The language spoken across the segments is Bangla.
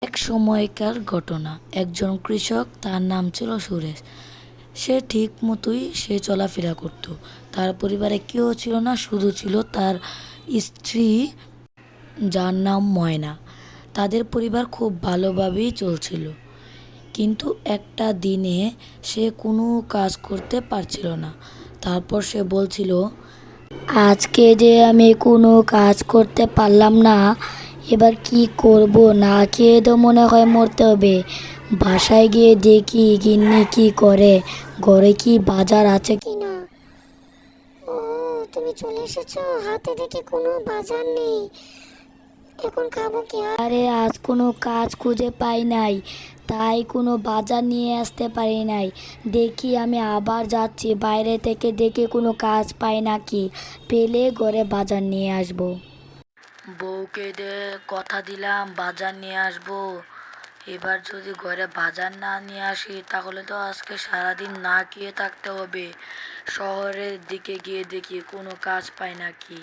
এক সময়কার ঘটনা। একজন কৃষক, তার নাম ছিল সুরেশ। সে ঠিক মতোই চলাফেরা করত। তার পরিবারে কেউ ছিল না, শুধু ছিল তার স্ত্রী, যার নাম ময়না। তাদের পরিবার খুব ভালোভাবেই চলছিল। কিন্তু একটা দিনে সে কোনো কাজ করতে পারছিল না। তারপর সে বলছিল, আজকে যে আমি কোনো কাজ করতে পারলাম না, এবার কি করব? না খেয়ে তো মনে হয় মরতে হবে। বাসায় গিয়ে দেখি গিন্নি কি করে, ঘরে কি বাজার আছে কি না। ও, তুমি চলে এসেছো। হাতে দেখি কোনো বাজার নেই। এখন খাবো কি আর? আরে আজ কোনো কাজ খুঁজে পাই নাই, তাই কোনো বাজার নিয়ে আসতে পারি নাই। দেখি আমি আবার যাচ্ছি, বাইরে থেকে দেখি কোনো কাজ পাই নাকি, পেলে ঘরে বাজার নিয়ে আসবো। বউকে কথা দিলাম বাজার নিয়ে আসবো। এবার যদি ঘরে বাজার না নিয়ে আসি, তাহলে তো আজকে সারাদিন না খেয়ে থাকতে হবে। শহরের দিকে গিয়ে দেখি কোনো কাজ পাই নাকি।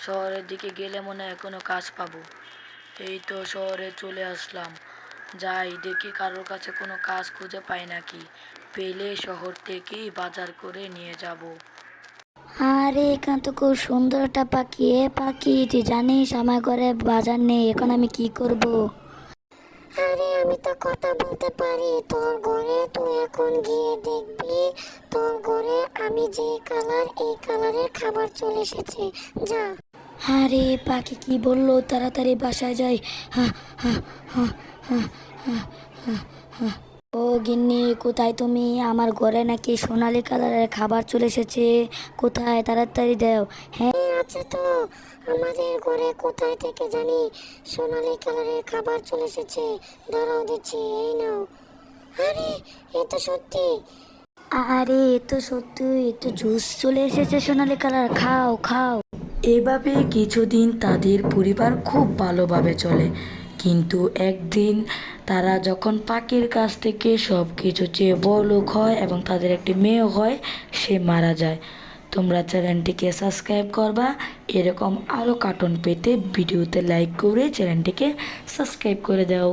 শহরের দিকে গেলে মনে হয় কোনো কাজ পাবো। এই তো শহরে চলে আসলাম। যাই দেখি কারোর কাছে কোনো কাজ খুঁজে পাই নাকি, পেলে শহর থেকেই বাজার করে নিয়ে যাব। আরে এখান তো খুব সুন্দর একটা পাখি। পাখি, তুই জানিস আমার ঘরে বাজার নেই, এখন আমি কি করব? আরে আমি তো কথা বলতে পারি। তোর ঘরে তুই এখন গিয়ে দেখবি, তোর ঘরে আমি যে কালার, এই কালারের খাবার চলে এসেছে। যা। আরে পাখি কি বললো, তাড়াতাড়ি বাসায় যাই। হা, হা, হা, হা, হা, হা, হা। ও গিন্নি, কোথায় তুমি? আমার ঘরে নাকি সোনালি কালারের খাবার চলে এসেছে। কোথায়? তাড়াতাড়ি দাও। হ্যাঁ, আছে তো। আমাদের ঘরে কোথায় থেকে জানি সোনালি কালারের খাবার চলে এসেছে। দাঁড়াও দিচ্ছি, এই নাও। আরে, এ তো সত্যি। আরে এ তো সত্যি, এ তো জুস চলে এসেছে সোনালি কালার, খাও খাও। এভাবে কিছুদিন তাদের পরিবার খুব ভালোভাবে চলে। কিন্তু একদিন তারা যখন পাখির কাছ থেকে সব কিছু চেয়ে বড়লোক হয় এবং তাদের একটি মেয়ে হয়, সে মারা যায়। তোমরা চ্যানেলটিকে সাবস্ক্রাইব করবা। এরকম আরও কার্টুন পেতে ভিডিওতে লাইক করে চ্যানেলটিকে সাবস্ক্রাইব করে দাও।